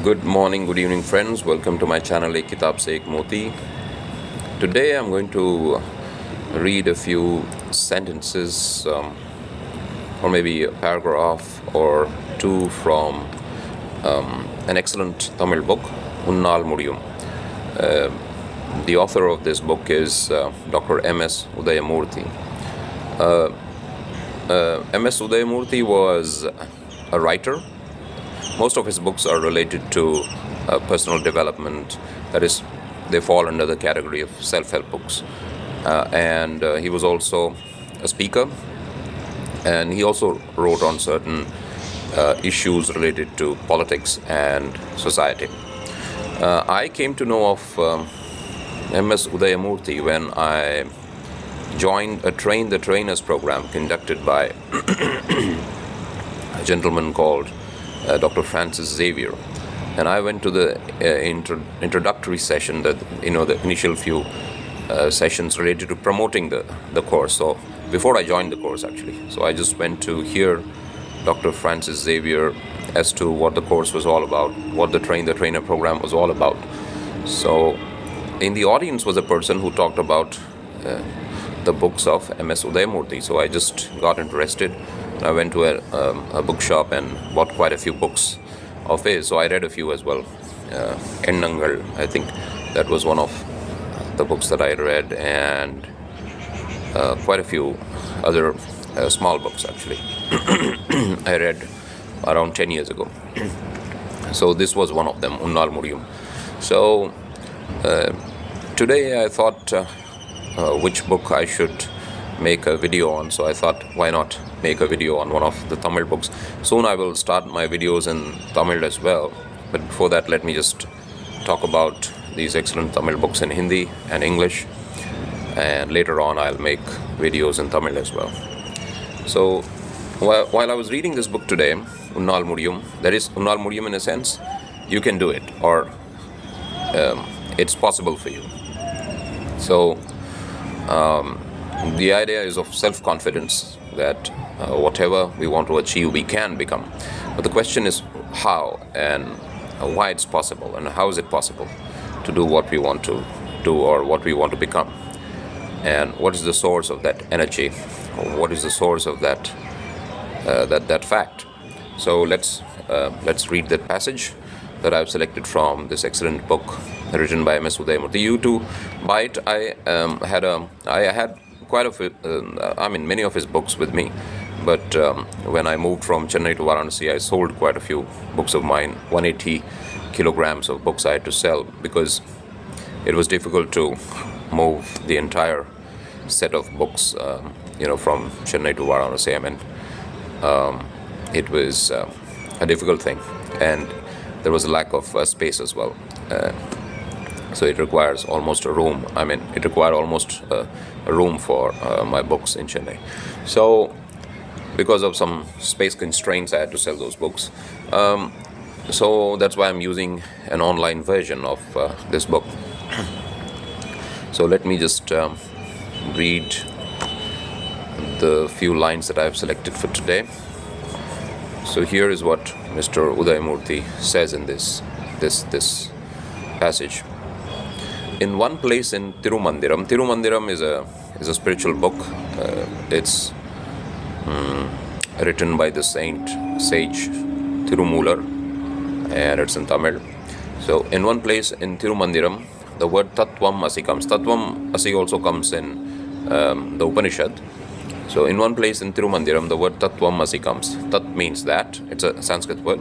Good morning, good evening, friends. Welcome to my channel, Ek Kitab Se Ek Moti. Today I'm going to read a few sentences, or maybe a paragraph or two from an excellent Tamil book, Unnal Mudiyum. The author of this book is Dr. M.S. Udayamurthy. M.S. Udayamurthy was a writer. Most of his books are related to personal development. That is, they fall under the category of self-help books. And he was also a speaker, and he also wrote on certain issues related to politics and society. I came to know of M.S. Udayamurthy when I joined a Train the Trainers program conducted by a gentleman called Dr. Francis Xavier, and I went to the introductory session, the initial few sessions related to promoting the course. So before I joined the course, actually, so I just went to hear Dr. Francis Xavier as to what the course was all about, what the Train the Trainer program was all about. So in the audience was a person who talked about the books of M.S. Udayamurthy. So I just got interested. I went to a bookshop and bought quite a few books of his. So I read a few as well. Ennangal, I think that was one of the books that I read, and quite a few other small books actually. I read around 10 years ago. So this was one of them, Unnal Mudiyum. So today I thought which book I should make a video on. So I thought, why not make a video on one of the Tamil books. Soon I will start my videos in Tamil as well, but before that let me just talk about these excellent Tamil books in Hindi and English, and later on I'll make videos in Tamil as well. So while I was reading this book today, Unnal Mudiyum, that is Unnal Mudiyum in a sense, you can do it, or it's possible for you. So the idea is of self-confidence, that whatever we want to achieve, we can become. But the question is how and why it's possible, and how is it possible to do what we want to do or what we want to become, and what is the source of that energy, or what is the source of that fact. So let's read that passage that I've selected from this excellent book written by M.S. Udayamurthy. You to buy it. I had quite a few, many of his books with me, but when I moved from Chennai to Varanasi, I sold quite a few books of mine. 180 kilograms of books I had to sell, because it was difficult to move the entire set of books, from Chennai to Varanasi. It was a difficult thing, and there was a lack of space as well. So it requires almost a room. It required almost a room for my books in Chennai. So because of some space constraints, I had to sell those books. So that's why I'm using an online version of this book. So let me just read the few lines that I've selected for today. So here is what Mr. Udayamurthy says in this passage. In one place in Tirumandiram is a spiritual book. It's written by the sage Tirumular, and it's in Tamil. So in one place in Tirumandiram, the word Tattvam Asi comes. Tattvam Asi also comes in the Upanishad. So in one place in Tirumandiram, the word Tattvam Asi comes. Tat means that. It's a Sanskrit word,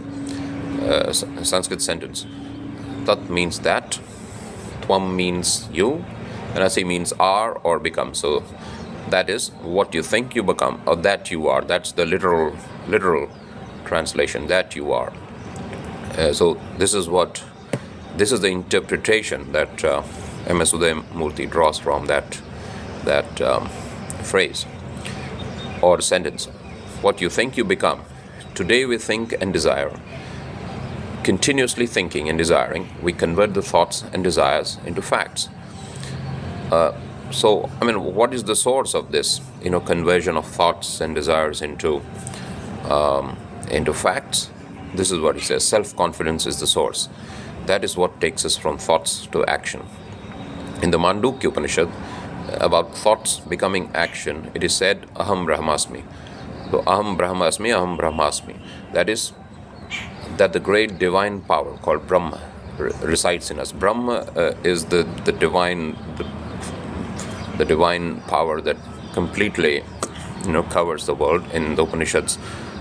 Sanskrit sentence. Tat means that. Tvam means you, and Asi means are or become. So that is what you think you become, or that you are. That's the literal translation, that you are. So this is the interpretation that M.S. Udayamurthy draws from that phrase or sentence. What you think you become. Today we think and desire. Continuously thinking and desiring, we convert the thoughts and desires into facts. So what is the source of this conversion of thoughts and desires into facts? this is what he says: self-confidence is the source. That is what takes us from thoughts to action. In the Mandukya Upanishad, about thoughts becoming action, it is said, Aham Brahmasmi. So, Aham Brahmasmi, Aham Brahmasmi. That is, that the great divine power called Brahma resides in us. Brahma is the divine the divine power that completely covers the world. In the Upanishads,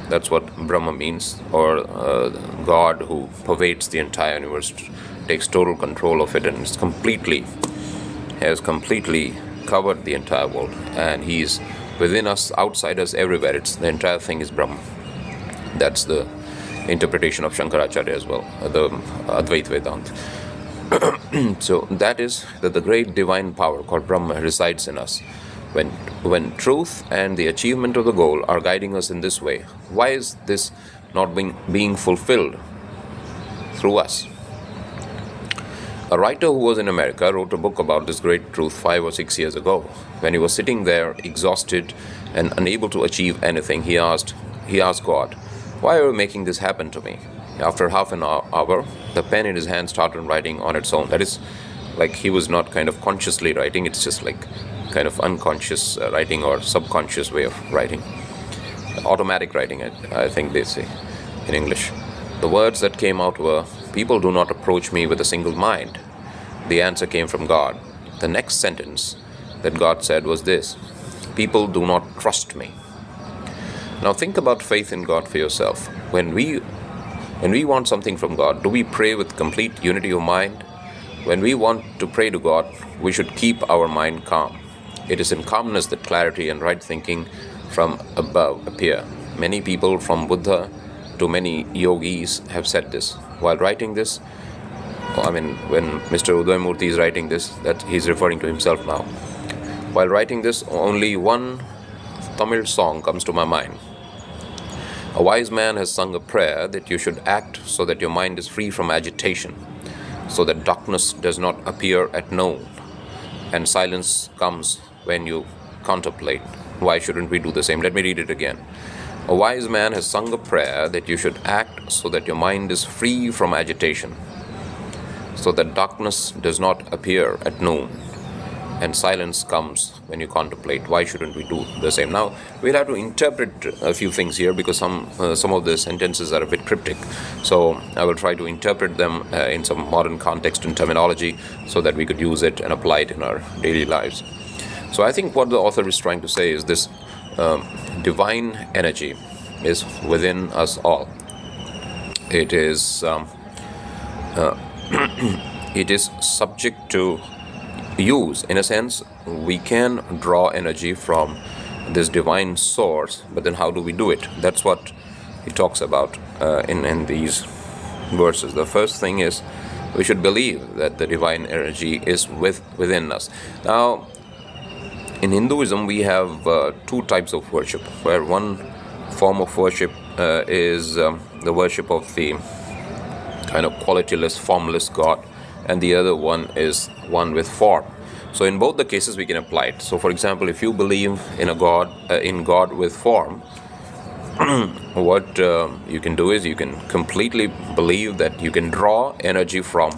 that's what Brahma means, or God who pervades the entire universe, takes total control of it, and has completely covered the entire world, and He's within us, outside us, everywhere. The entire thing is Brahma. That's the interpretation of Shankaracharya as well, the Advaita Vedanta. So that is that the great divine power called Brahma resides in us. When truth and the achievement of the goal are guiding us in this way, why is this not being fulfilled through us? A writer who was in America wrote a book about this great truth 5 or 6 years ago. When he was sitting there exhausted and unable to achieve anything, he asked God, "Why are you making this happen to me?" After half an hour, the pen in his hand started writing on its own. That is, like, he was not kind of consciously writing, it's just like kind of unconscious writing, or subconscious way of writing. Automatic writing, I think they say in English. The words that came out were, "People do not approach me with a single mind." The answer came from God. The next sentence that God said was this: "People do not trust me." Now think about faith in God for yourself. When we want something from God, do we pray with complete unity of mind? When we want to pray to God, we should keep our mind calm. It is in calmness that clarity and right thinking from above appear. Many people, from Buddha to many yogis, have said this. While writing this, when Mr. Udayamurti is writing this, that he's referring to himself now. While writing this, only one Tamil song comes to my mind. A wise man has sung a prayer that you should act so that your mind is free from agitation, so that darkness does not appear at noon, and silence comes when you contemplate. Why shouldn't we do the same? Let me read it again. A wise man has sung a prayer that you should act so that your mind is free from agitation, so that darkness does not appear at noon, and silence comes when you contemplate. Why shouldn't we do the same? Now, we'll have to interpret a few things here, because some of the sentences are a bit cryptic. So I will try to interpret them in some modern context and terminology, so that we could use it and apply it in our daily lives. So I think what the author is trying to say is this: divine energy is within us all. It is it is subject to use. In a sense, we can draw energy from this divine source, but then how do we do it? That's what he talks about in these verses. The first thing is, we should believe that the divine energy is within us. Now, in Hinduism, we have two types of worship, where one form of worship is the worship of the kind of qualityless, formless God, and the other one is one with form. So in both the cases, we can apply it. So, for example, if you believe in in God with form, what you can do is you can completely believe that you can draw energy from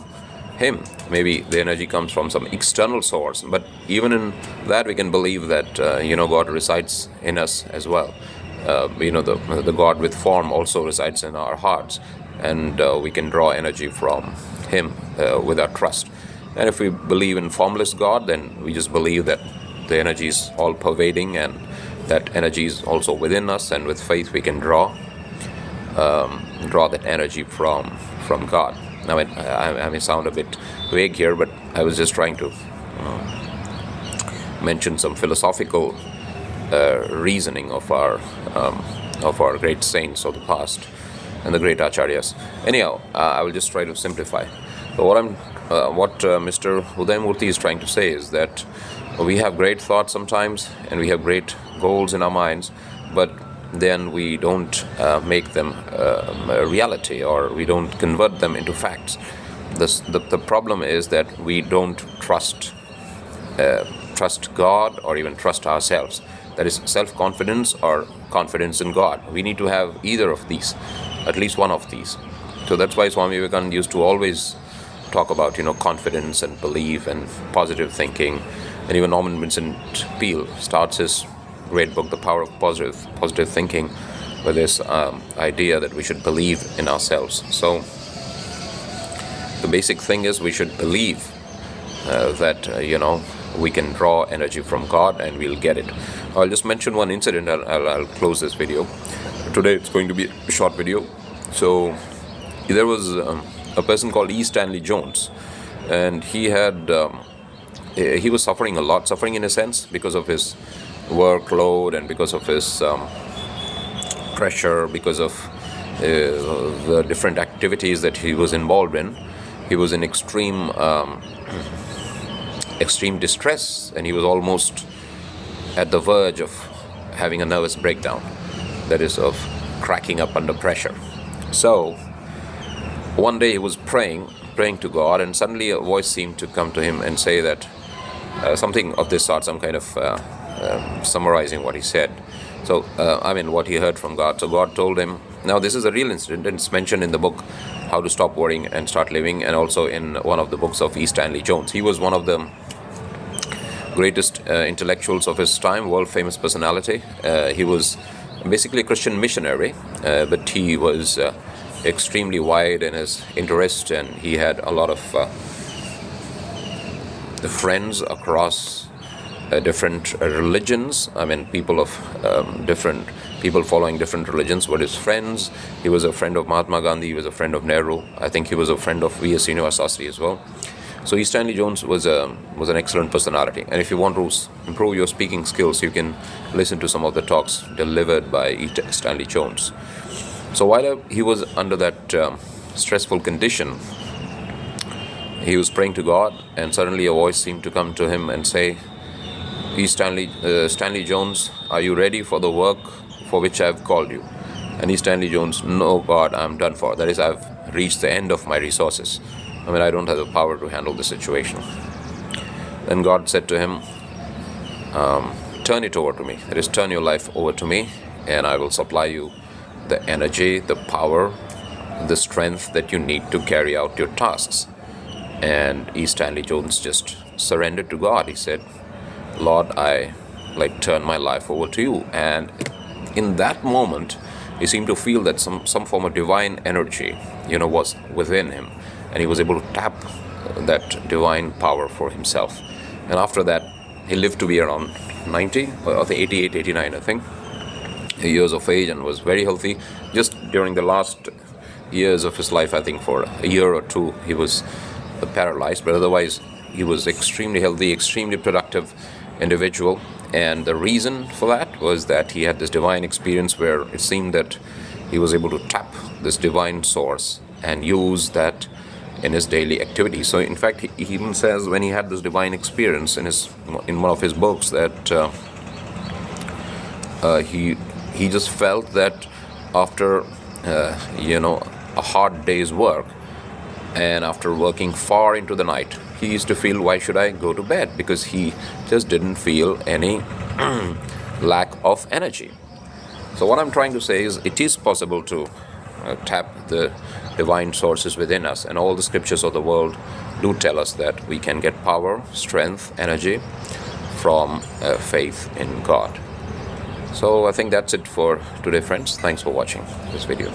Him. Maybe the energy comes from some external source, but even in that, we can believe that God resides in us as well. The God with form also resides in our hearts, and we can draw energy from Him with our trust. And if we believe in formless God, then we just believe that the energy is all pervading, and that energy is also within us, and with faith we can draw that energy from God. Now, I may sound a bit vague here, but I was just trying to mention some philosophical reasoning of our great saints of the past and the great acharyas. Anyhow, I will just try to simplify. So what Mr. Udayamurti is trying to say is that we have great thoughts sometimes, and we have great goals in our minds, but then we don't make them a reality, or we don't convert them into facts. The problem is that we don't trust God, or even trust ourselves. That is self-confidence or confidence in God. We need to have either of these. at least one of these. So that's why Swami Vivekananda used to always talk about, confidence and belief and positive thinking. And even Norman Vincent Peale starts his great book, The Power of Positive Thinking, with this idea that we should believe in ourselves. So the basic thing is we should believe that we can draw energy from God and we'll get it. I'll just mention one incident. I'll close this video. Today it's going to be a short video. So there was a person called E. Stanley Jones, and he was suffering a lot, suffering in a sense because of his workload and because of his pressure, because of the different activities that he was involved in. He was in extreme distress, and he was almost at the verge of having a nervous breakdown, that is, of cracking up under pressure. So one day he was praying to God, and suddenly a voice seemed to come to him and say that something of this sort. I'm kind of summarizing what he said. So what he heard from God. So God told him, now this is a real incident, and it's mentioned in the book How to Stop Worrying and Start Living, and also in one of the books of E. Stanley Jones. He was one of the greatest intellectuals of his time, world famous personality. He was basically a Christian missionary, but he was extremely wide in his interest, and he had a lot of friends across different religions. People following different religions were his friends. He was a friend of Mahatma Gandhi. He was a friend of Nehru. I think he was a friend of V.S. Srinivasasri as well. So E. Stanley Jones was an excellent personality. And if you want to improve your speaking skills, you can listen to some of the talks delivered by E. Stanley Jones. So while he was under that stressful condition, he was praying to God, and suddenly a voice seemed to come to him and say, Stanley Jones, are you ready for the work for which I have called you? And E. Stanley Jones, no, God, I'm done for. That is, I've reached the end of my resources. I don't have the power to handle the situation. Then God said to him, turn it over to me. That is, turn your life over to me, and I will supply you the energy, the power, the strength that you need to carry out your tasks. And E. Stanley Jones just surrendered to God. He said, Lord, I turn my life over to you. And in that moment, he seemed to feel that some form of divine energy, was within him, and he was able to tap that divine power for himself. And after that, he lived to be around 90, or 88, 89, I think, years of age, and was very healthy. Just during the last years of his life, I think for a year or two, he was paralyzed, but otherwise he was extremely healthy, extremely productive individual. And the reason for that was that he had this divine experience where it seemed that he was able to tap this divine source and use that in his daily activities. So in fact, he even says, when he had this divine experience in one of his books, that he just felt that after a hard day's work, and after working far into the night, he used to feel, why should I go to bed? Because he just didn't feel any lack of energy. So what I'm trying to say is, it is possible to tap the divine sources within us, and all the scriptures of the world do tell us that we can get power, strength, energy from faith in God. So I think that's it for today, friends. Thanks for watching this video.